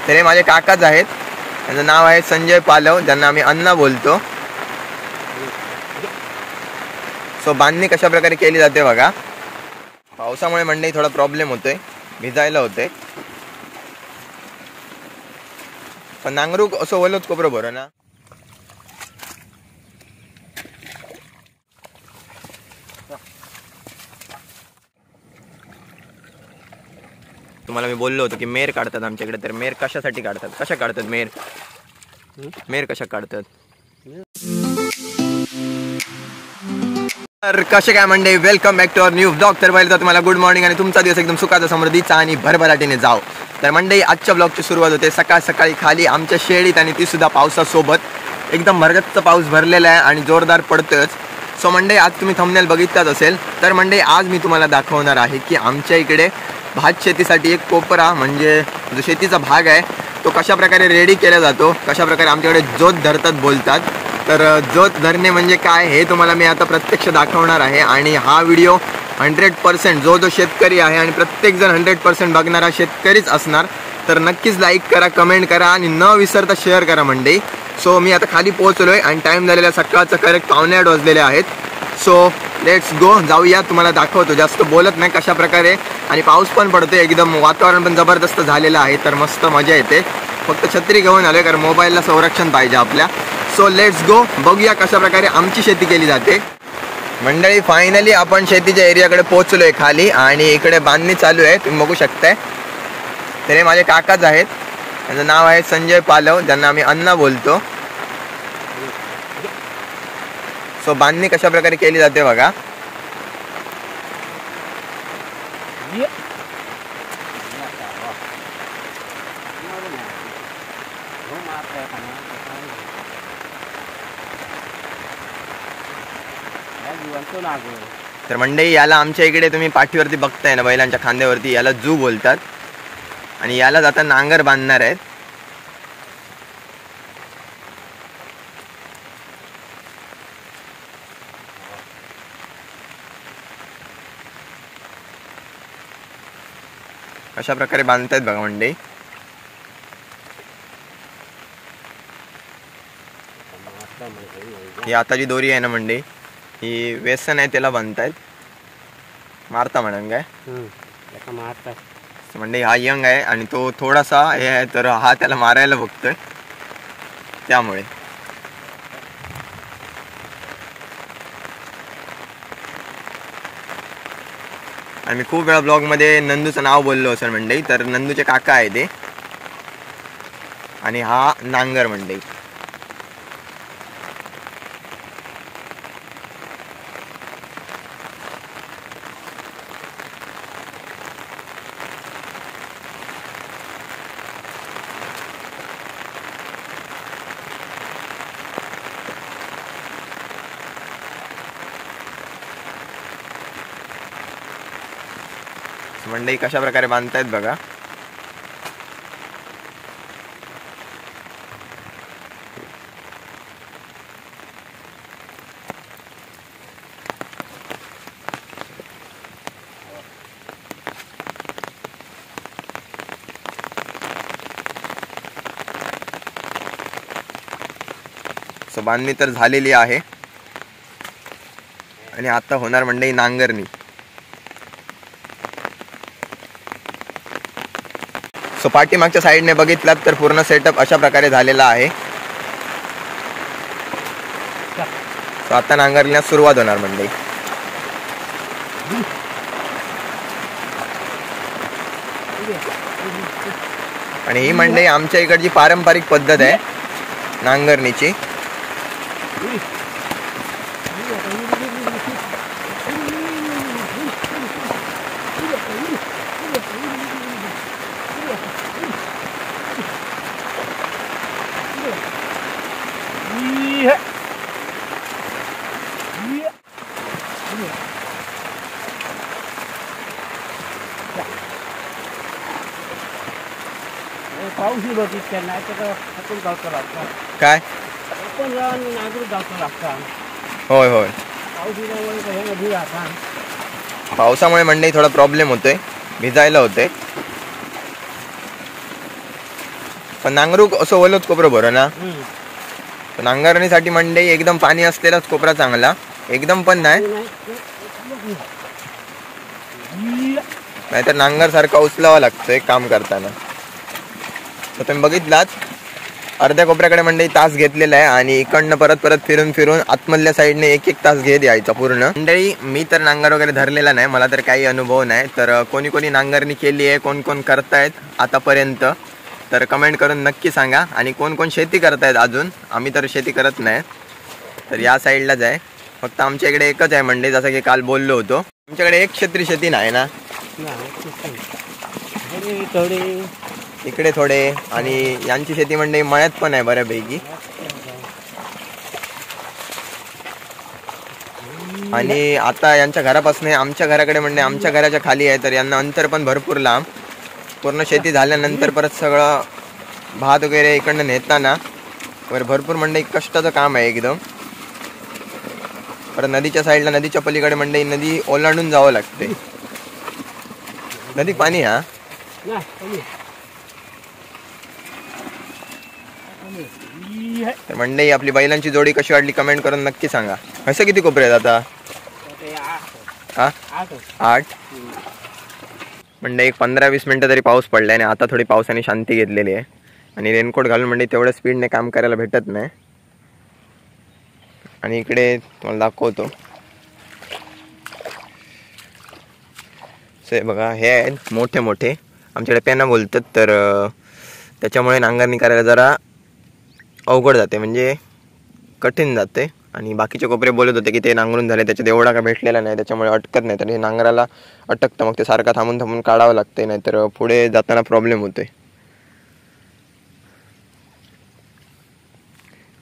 तर हे माझे काकाच आहेत. त्यांचं नाव आहे संजय पालव, ज्यांना आम्ही अण्णा बोलतो. सो बांधणी कशा प्रकारे केली जाते बघा. पावसामुळे मंडई थोडा प्रॉब्लेम होतोय, भिजायला होते. पण नांगरूक असं ओलोच कोपरं बरं ना. तुम्हाला मी बोललो होतो की मेर काढतात आमच्याकडे. तर मेर कशासाठी काढतात, कशा काढतात मेर, मेर कशा काढतात. तर कसे काय मंडळी, welcome back to our new blog. तर पहिलं तर तुम्हाला गुड मॉर्निंग आणि तुमचा दिवस एकदम सुखाचा, समृद्धीचा आणि भरभराटीने जाओ. तर मंडळी आजच्या ब्लॉगची सुरुवात होते सकाळ सकाळी खाली आमच्या शेळीत, आणि ती सुद्धा पावसासोबत. एकदम भरगच्च पाऊस भरलेला आहे आणि जोरदार पडतोच. सो मंडळी आज तुम्ही थंबनेल बघितलाच असेल. तर मंडळी आज मी तुम्हाला दाखवणार आहे की आमच्या इकडे भात शेतीसाठी एक कोपरा, म्हणजे जो शेतीचा भाग आहे तो कशा प्रकारे रेडी केला जातो, कशा प्रकारे आमच्याकडे जोत धरतात बोलतात. तर जोत धरणे म्हणजे काय हे तुम्हाला मी आता प्रत्यक्ष दाखवणार आहे. आणि हा व्हिडिओ 100% जो शेतकरी आहे आणि प्रत्येकजण 100% बघणारा शेतकरीच असणार. तर नक्कीच लाईक करा, कमेंट करा आणि न विसरता शेअर करा मंडळी. सो मी आता खाली पोहोचलो आहे आणि टाईम झालेला सकाळचं करेक्ट 7:45 वाजलेले आहेत. सो लेट्स गो, जाऊया. तुम्हाला दाखवतो, जास्त बोलत नाही कशा प्रकारे. आणि पाऊस पण पडतोय, एकदम वातावरण पण जबरदस्त झालेलं आहे. तर मस्त मजा येते. फक्त छत्री घेऊन आलोय कारण मोबाईलला संरक्षण पाहिजे आपल्या. सो लेट्स गो, बघूया कशा प्रकारे आमची शेती केली जाते. मंडळी फायनली आपण शेतीच्या एरियाकडे पोहोचलोय खाली, आणि इकडे बांधणी चालू आहे, तुम्ही बघू शकताय. तर हे माझे काकाच आहेत. त्यांचं नाव आहे संजय पालव, ज्यांना आम्ही अण्णा बोलतो. सो बांधणी कशा प्रकारे केली जाते बघा. तर मंडळी याला आमच्या इकडे तुम्ही पाठीवरती बघताय ना, बैलांच्या खांद्यावरती, याला जू बोलतात. आणि याला आता नांगर बांधणार आहेत. अशा प्रकारे बांधतायत बघा मंडळी. ही आता जी दोरी आहे ना मंडळी, ही व्यसन आहे, त्याला बांधतायत. मारता म्हणून काय मंडळी. हा यंग आहे आणि तो थोडासा हे आहे, तर हा त्याला मारायला बघतोय त्यामुळे. आणि मी खूप वेळा ब्लॉगमध्ये नंदूचं नाव बोललो असेल मंडळी. तर नंदूचे काका आहे ते. आणि हा नांगर मंडळी. मंडई कशा प्रकारे बांधतायत बघा. सो बांधणी तर झालेली आहे आणि आता होणार मंडई नांगरणी. सो पाठीमागच्या साईडने बघितलात तर पूर्ण सेटअप अशा प्रकारे झालेला आहे. सो आता नांगरण्यास सुरुवात होणार मंडळी. आणि ही मंडळी आमच्या इकडची पारंपरिक पद्धत आहे नांगरणीची. पाऊस बघितलं नाही तर आपण गावचं लागतं काय आपण नागरी गावचं लागतं. होय होय, पावसामुळे मंडई थोडा प्रॉब्लेम होतोय, भिजायला होते. पण नांगरूक असं ओलच कोपरं बरं ना. नांगरणीसाठी मंडई एकदम पाणी असलेलाच कोपरा चांगला, एकदम पण नाही, नाहीतर नांगर सारखा उचलावा लागतोय काम करताना. तर तुम्ही बघितलात अर्ध्या कोपऱ्याकडे मंडई तास घेतलेला आहे आणि इकडनं परत परत फिरून फिरून आतमधल्या साईडने एक एक तास घेत यायचा पूर्ण. मंडळी मी तर नांगर वगैरे धरलेला नाही, मला तर काही अनुभव नाही. तर कोणी कोणी नांगरणी केली आहे, कोण कोण करतायत आतापर्यंत, तर कमेंट करून नक्की सांगा. आणि कोण कोण शेती करतायत अजून, आम्ही तर शेती करत नाही. तर या साईडलाच आहे, फक्त आमच्या इकडे एकच आहे मंडई, जसं की काल बोललो होतो. आमच्याकडे एक क्षेत्री शेती नाही ना, इकडे थोडे, आणि यांची शेती मंडई मळ्यात पण आहे बऱ्यापैकी. आणि आता यांच्या घरापासून आमच्या घराकडे म्हणजे आमच्या घराच्या खाली आहे, तर यांना अंतर पण भरपूर लांब. पूर्ण शेती झाल्यानंतर परत सगळं भात वगैरे इकडनं नेताना भरपूर मंडई कष्टाचं काम आहे एकदम. परत नदीच्या साईडला, नदीच्या पलीकडे मंडई नदी ओलांडून जावं लागते. नदीत पाणी हा तर मंडई आपली बैलांची जोडी कशी वाटली कमेंट करून नक्की सांगा. असं किती कोपरे आहेत आता? हा 8. म्हणजे एक 15-20 मिनिटं तरी पाऊस पडलाय आणि आता थोडी पावसाने शांती घेतलेली आहे. आणि रेनकोट घालून म्हणजे तेवढ्या स्पीडने काम करायला भेटत नाही. आणि इकडे तुम्हाला दाखवतो, बघा हे आहेत मोठे मोठे, आमच्याकडे पेना बोलतात. तर त्याच्यामुळे नांगरणी करायला जरा अवघड जाते, म्हणजे कठीण जाते. आणि बाकीचे कोपरे बोलत होते की ते नांगरून झाले, त्याच्यात एवढा का भेटलेला नाही, त्याच्यामुळे अटकत नाही. तर हे नांगराला अटकतं, मग ते सारखं थांबून थांबून काढावं लागते, नाहीतर पुढे जाताना प्रॉब्लेम होतोय.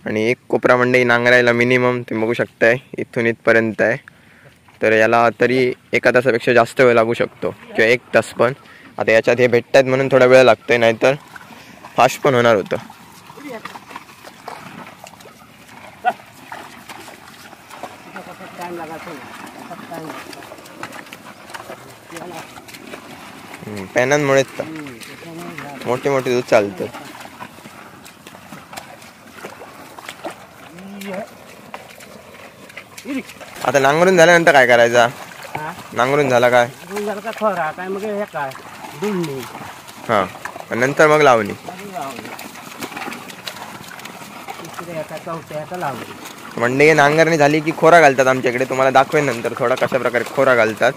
आणि एक कोपरा मंडई नांगरायला मिनिमम तुम्ही बघू शकताय इथून इथपर्यंत आहे. तर याला तरी 1 तासापेक्षा जास्त वेळ लागू शकतो, किंवा 1 तास पण. आता याच्यात हे भेटत आहेत म्हणून थोडा वेळ लागतोय, नाहीतर फास्ट पण होणार होतं. पॅनांमुळेच का मोठे मोठे दूध चालतं. आता नांगरून झाल्यानंतर काय करायचा? नांगरून झाला काय हा, नंतर मग लावणी. मंडई नांगरणी झाली की खोरा घालतात आमच्याकडे, तुम्हाला दाखवेन नंतर थोडा कशा प्रकारे खोरा घालतात.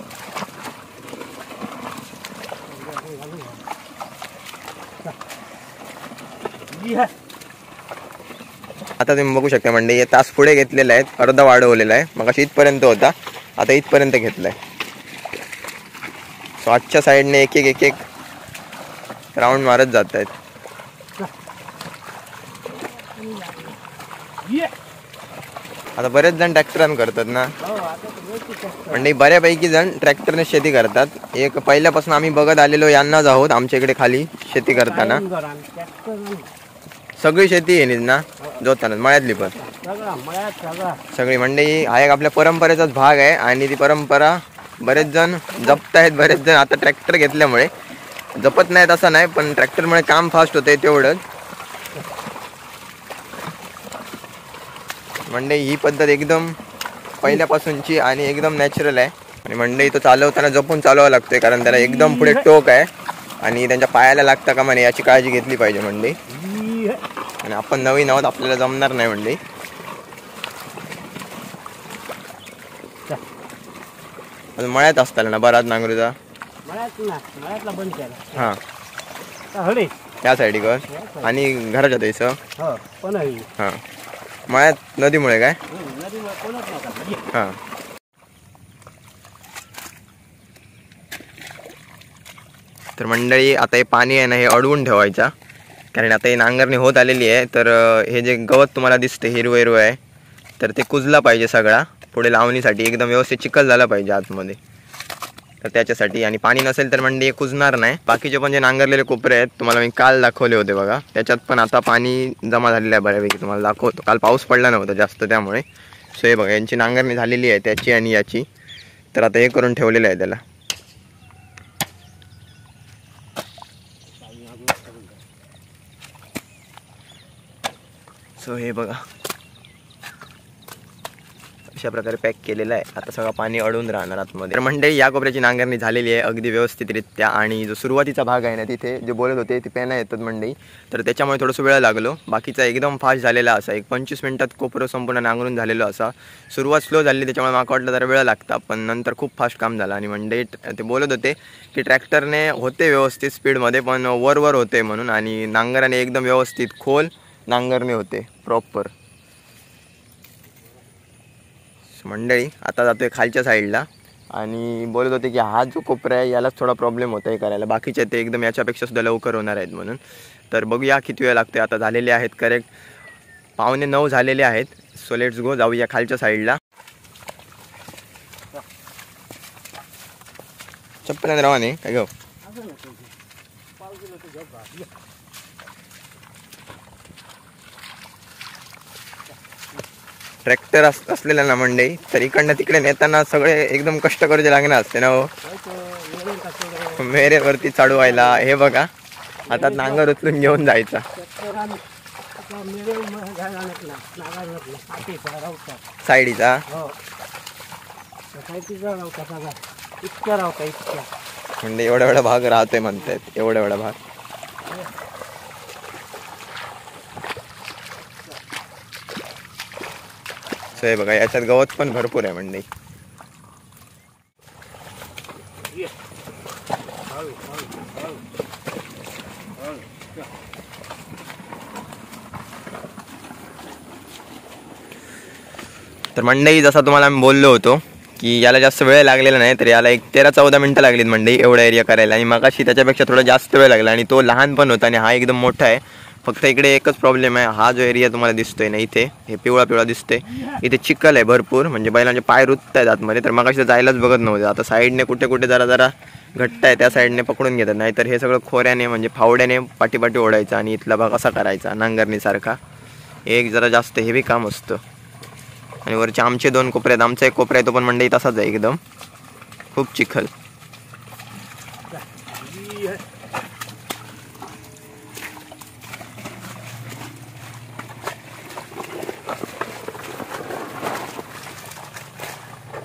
आता तुम्ही बघू शकता मंडई तास पुढे घेतलेला आहे, अर्धा वाढवलेला आहे. मग अशी इथपर्यंत होता, आता इथपर्यंत घेतलाय. सो आजच्या साईडने एक एक राऊंड मारत जात आहेत. आता बरेच जण ट्रॅक्टरने करतात ना, म्हणजे बऱ्यापैकी जण ट्रॅक्टरने शेती करतात. एक पहिल्यापासून आम्ही बघत आलेलो यांनाच आहोत आमच्या इकडे खाली शेती करताना. सगळी शेती येईल ना जोताना, मळ्यातली पण सगळी मंडई हा एक आपल्या परंपरेचाच भाग आहे. आणि ती परंपरा बरेच जण जपतायत, बरेच जण आता ट्रॅक्टर घेतल्यामुळे जपत नाहीत असं नाही, पण ट्रॅक्टरमुळे काम फास्ट होतंय तेवढंच. मंडई ही पद्धत एकदम पहिल्यापासूनची आणि एकदम नॅचरल आहे. आणि मंडई तो चालवताना जपून चालवावं लागतोय, कारण त्याला एकदम पुढे टोक आहे आणि त्यांच्या पायाला लागतं का म्हणे याची काळजी घेतली पाहिजे मंडई. आणि आपण नवीन आहोत, आपल्याला जमणार नाही मंडई. मळ्यात असताना ना बराच नांगरूचा हा त्या साईडी कर आणि घराच्या द्यायचं हा. मळ्यात नदीमुळे काय हा. तर मंडळी आता हे पाणी आहे ना, हे अडवून ठेवायचा, कारण आता ही नांगरणी होत आलेली आहे. तर हे जे गवत तुम्हाला दिसते हिरवं हिरवं आहे, तर ते कुजला पाहिजे सगळा पुढे लावणीसाठी, एकदम व्यवस्थित चिखल झाला पाहिजे आतमध्ये. तर त्याच्यासाठी, आणि पाणी नसेल तर मंडई कुजणार नाही. बाकीचे पण जे नांगरलेले कोपरे आहेत तुम्हाला मी काल दाखवले होते बघा, त्याच्यात पण आता पाणी जमा झालेलं आहे बऱ्यापैकी, तुम्हाला दाखवतो. काल पाऊस पडला नव्हता जास्त त्यामुळे. सो हे बघा यांची नांगरणी झालेली आहे त्याची आणि याची. तर आता हे करून ठेवलेलं आहे त्याला. सो हे बघा अशा प्रकारे पॅक केलेलं आहे. आता सगळं पाणी अडून राहणार आतमध्ये. तर मंडळी या कोपऱ्याची नांगरणी झालेली आहे अगदी व्यवस्थितरित्या. आणि जो सुरुवातीचा भाग आहे ना तिथे जे बोलत होते ते पेना येतात मंडळी, तर त्याच्यामुळे थोडंसं वेळ लागलो. बाकीचा एकदम फास्ट झालेला असा 25 मिनिटात कोपरं संपूर्ण नांगरून झालेलो असा. सुरुवात स्लो झाली त्याच्यामुळे मला वाटलं जरा वेळ लागता, पण नंतर खूप फास्ट काम झालं. आणि मंडळी ते बोलत होते की ट्रॅक्टरने होते व्यवस्थित स्पीडमध्ये, पण वर होते म्हणून. आणि नांगराने एकदम व्यवस्थित खोल नांगरणे होते प्रॉपर. मंडळी आता जातोय खालच्या साईडला. आणि बोलत होते की हा जो कोपरा आहे यालाच थोडा प्रॉब्लेम होता आहे करायला, बाकीचे ते एकदम याच्यापेक्षा सुद्धा लवकर होणार आहेत म्हणून. तर बघूया किती वेळ लागतोय. आता झालेले आहेत करेक्ट 8:45 झालेले आहेत. सो लेट्स गो, जाऊया खालच्या साईडला. चप्पल रवाने काय गो. ट्रॅक्टर असलेला ना मंडई, तर इकडनं तिकडे नेताना सगळे एकदम कष्ट करायचे लागणार असते ना हो, मेरेवरती चढवायला. हे बघा आता नांगर उचलून घेऊन जायचा साईडीचा. म्हणजे एवढा भाग राहतोय म्हणतायत, एवढा भाग. सो हे बघा याच्यात गवत पण भरपूर आहे मंडई. तर मंडई जसा तुम्हाला मी बोललो होतो की याला जास्त वेळ लागलेला नाही, तर याला 13-14 मिनटं लागलीत मंडई एवढा एरिया करायला. आणि मगाशी त्याच्यापेक्षा थोडा जास्त वेळ लागला. आणि तो लहान पण होता आणि हा एकदम मोठा आहे. फक्त इकडे एकच प्रॉब्लेम आहे, हा जो एरिया तुम्हाला दिसतोय ना इथे, हे पिवळा दिसतोय, इथे चिखल आहे भरपूर. म्हणजे बैलांचे पाय रुतत आहेत आतमध्ये. तर मगाशी जायलाच बघत नव्हते. आता साईडने कुठे जरा घट्ट आहे त्या साईडने पकडून घेतात. नाहीतर हे सगळं खोऱ्याने म्हणजे फावड्याने पाठी ओढायचं आणि इथला भाग असा करायचा नांगरणीसारखा. एक जरा जास्त हेवी काम असतं. आणि वरचे आमचे 2 कोपरे आहेत. आमचा एक कोपरा आहे तो पण मंडई तसाच आहे, एकदम खूप चिखल.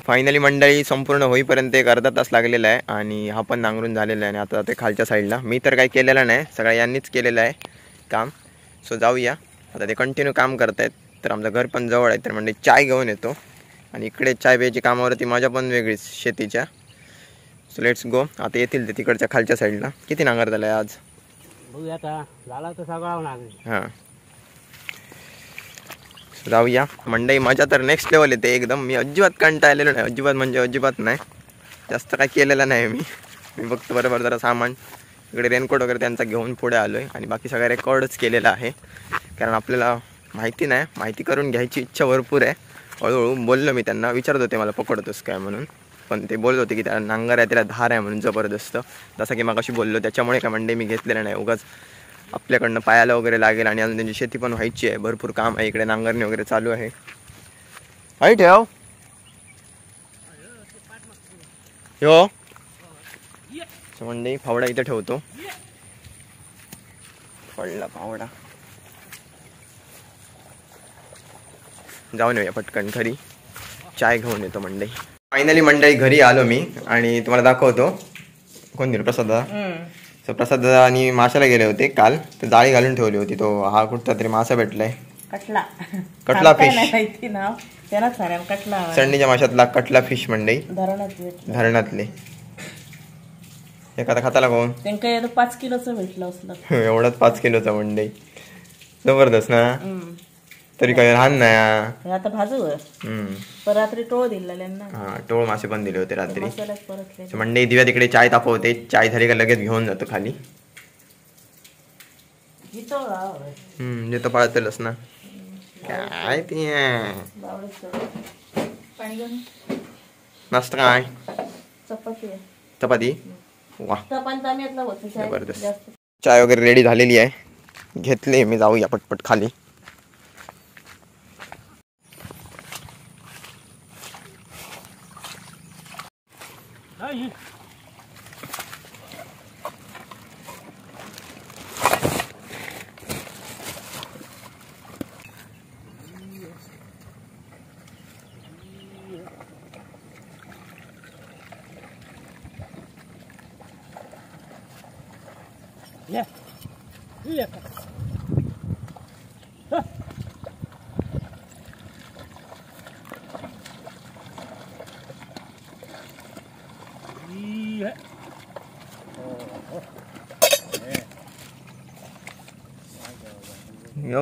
फायनली मंडळी संपूर्ण होईपर्यंत 1 अर्धा तास लागलेला आहे. आणि हा पण नांगरून झालेला आहे. आणि आता ते खालच्या साईडला मी तर काही केलेलं नाही, सगळ्या यांनीच केलेलं आहे काम. सो जाऊया आता, ते कंटिन्यू काम करतायत. तर आमचं घर पण जवळ आहे, तर म्हणजे चाय घेऊन येतो. आणि इकडे चाय प्यायची कामावरती मजा पण वेगळीच शेतीच्या. So let's go. आता येतील ते तिकडच्या खालच्या साईडला. किती नांगर झालं आहे आज बघूया आता, झाला तर सगळा नांगर. हां जाऊया. मंडई मजा तर नेक्स्ट लेवल येते एकदम. मी अजिबात कंटाळलेलो नाही, अजिबात म्हणजे अजिबात नाही. जास्त काय केलेलं नाही मी फक्त बरोबर जरा सामान इकडे रेनकोट वगैरे त्यांचा घेऊन पुढे आलो आहे. आणि बाकी सगळं रेकॉर्डच केलेला आहे, कारण आपल्याला माहिती नाही, माहिती करून घ्यायची इच्छा भरपूर आहे. हळूहळू बोललो मी त्यांना, विचारत होते मला पकडतोस काय म्हणून, पण ते बोलत होते की त्या नांगर आहे त्याला धार आहे म्हणून जबरदस्त. जसं की मगाशी बोललो, त्याच्यामुळे काय मंडई मी घेतलेलं नाही. उगाच आपल्याकडनं पायाला वगैरे लागेल. आणि अजून त्यांची शेती पण व्हायची आहे, भरपूर काम आहे इकडे, नांगरणी वगैरे चालू आहे. आई ठेव हो मंडई, फावडा इथे ठेवतो. पडला फावडा. जाऊन येऊया पटकन घरी, चाय घेऊन येतो मंडई. फायनली मंडई घरी आलो मी आणि तुम्हाला दाखवतो. कोण दिलं? प्रसाद दादा. तर प्रसाद दादा आणि माशाला गेले होते काल, तर जाळी घालून ठेवली होती. तो हा कुठचा तरी मासा भेटलाय, कटला फिश, संडीच्या माशातला कटला फिश मंडई, धरणातले. एखादा खाताला कोण 5 किलोचं भेटलं असलं. एवढाच 5 किलोचा मंडई, जबरदस्त ना. तरी काही लहान नाही. आता भाजू रात्री टोळ दिलेल्यांना. हा, टोळ मासे पण दिले होते रात्री. मंडई दिव्या तिकडे चाय तापवते. चाय झाली का लगेच घेऊन जातो खाली. जिथं पाळतेलच ना काय ते. नाश्ता काय? चपाती. वा जबरदस्त. चाय वगैरे रेडी झालेली आहे, घेतली मी. जाऊया पटपट खाली. योग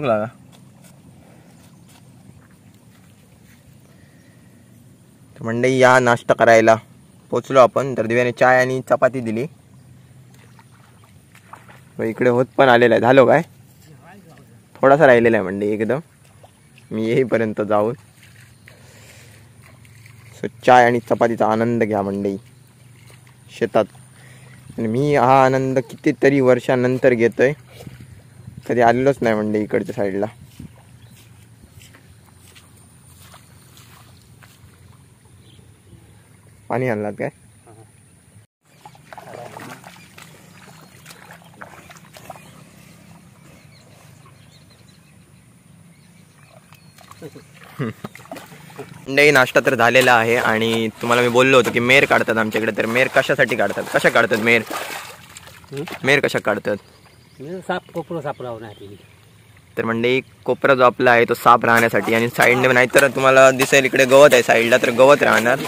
लागा मंडई या नाश्ता करायला पोचलो आपण. तर दिव्याने चाय आणि चपाती दिली. इकडे होत पण आलेला आहे. झालो काय थोडासा राहिलेला आहे मंडई एकदम मी येईपर्यंत जाऊन. सो चाय आणि चपातीचा आनंद घ्या मंडई शेतात. आणि मी हा आनंद कितीतरी वर्षानंतर घेतोय. कधी आलेलोच नाही मंडई इकडच्या साईडला. पाणी आणलात काय? मंडई नाश्ता तर झालेला आहे. आणि तुम्हाला मी बोललो होतो की मेर काढतात आमच्याकडे. तर मेर कशासाठी काढतात, कशा काढतात मेर? मेर कशा काढतात? साप कोपरा साप राहण्यासाठी. तर मंडई कोपरा जो आपला आहे तो साफ राहण्यासाठी. आणि साईडने नाहीतर तुम्हाला दिसेल इकडे गवत आहे साईडला, तर गवत राहणार.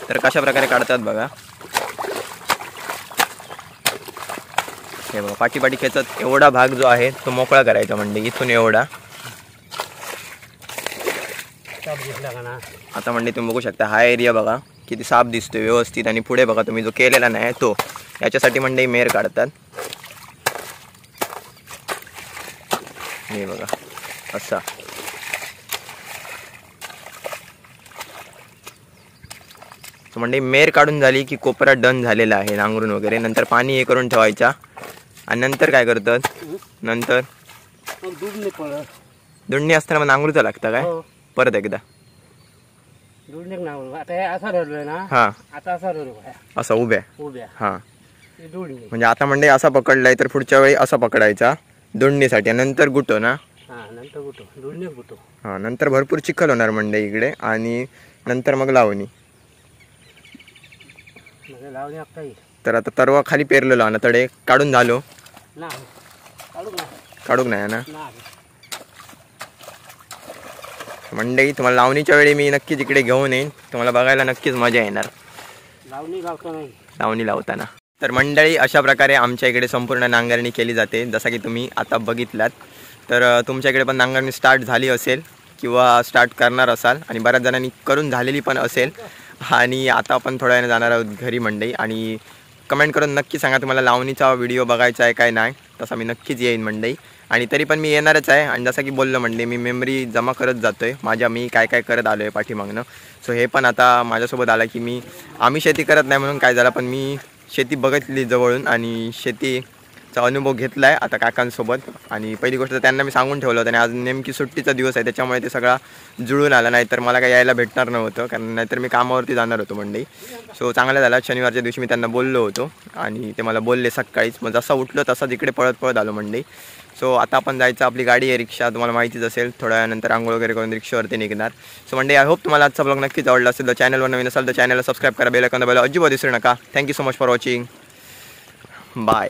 तर कशा प्रकारे काढतात बघा. हे बघा पाठी खेचत एवढा भाग जो आहे तो मोकळा करायचा मंडई इथून एवढा. आता मंडई तुम्ही बघू शकता हा एरिया बघा किती साफ दिसतोय व्यवस्थित. आणि पुढे बघा तुम्ही जो केलेला नाही तो, याच्यासाठी मंडई मेर काढतात. हे बघा असा. मंडई मेर काढून झाली की कोपरा डन झालेला आहे नांगरून वगैरे. नंतर पाणी हे करून ठेवायचा. आणि नंतर काय करतात, नंतर दुडणी असताना मग नांगरूचं लागतं काय परत एकदा? हा असं उभ्या. हा म्हणजे आता मंडई असा पकडलाय तर पुढच्या वेळी असा पकडायचा दुडणीसाठी. नंतर गुटो ना. हा नंतर भरपूर चिखल होणार मंडई इकडे. आणि नंतर मग लावणी. तर आता तरवा खाली पेरलेलो ना तडे काढून झालो. काढूक नाही ना मंडई. तुम्हाला लावणीच्या वेळी मी नक्कीच इकडे घेऊन येईन. तुम्हाला बघायला नक्कीच मजा येणार लावणी लावताना. तर मंडळी अशा प्रकारे आमच्या इकडे संपूर्ण नांगरणी केली जाते जसं की तुम्ही आता बघितलात. तर तुमच्या इकडे पण नांगरणी स्टार्ट झाली असेल किंवा स्टार्ट करणार असाल. आणि बऱ्याच जणांनी करून झालेली पण असेल. आणि आता आपण थोड्या वेळाने जाणार आहोत घरी मंडई. आणि कमेंट करून नक्की सांगा तुम्हाला लावणीचा व्हिडिओ बघायचा आहे काय नाही. तसा मी नक्कीच येईन मंडई. आणि तरी पण मी येणारच आहे. आणि जसं की बोललो मंडई मी मेमरी जमा करत जातो आहे माझ्या, मी काय काय करत आलो आहे पाठीमागनं. सो हे पण आता माझ्यासोबत आलं की आम्ही शेती करत नाही म्हणून काय झालं, पण मी शेती बघितली जवळून आणि शेतीचा अनुभव घेतला आहे आता काकांसोबत. आणि पहिली गोष्ट त्यांना मी सांगून ठेवलं होतं. आणि आज नेमकी सुट्टीचा दिवस आहे त्याच्यामुळे ते सगळा जुळून आला. नाही तर मला काही यायला भेटणार नव्हतं, कारण नाहीतर मी कामावरती जाणार होतो मंडई. सो चांगलं झालं शनिवारच्या दिवशी मी त्यांना बोललो होतो आणि ते मला बोलले सकाळीच. मग जसं उठलो तसंच इकडे पळत आलो मंडई. सो आता आपण जायचं, आपली गाडी आहे रिक्षा तुम्हाला माहितीच असेल. थोड्या वेळानंतर आंघोळ वगैरे करून रिक्षावरती निघणार. सो मंडई आय होप तुम्हाला आजचा ब्लॉग नक्कीच आवडला असेल. तर चॅनलवर नवीन असाल तर चॅनलला सबस्क्राईब करा, बेल आयकॉन दाबायला अजिबात विसरू नका. Thank you so much for watching. Bye.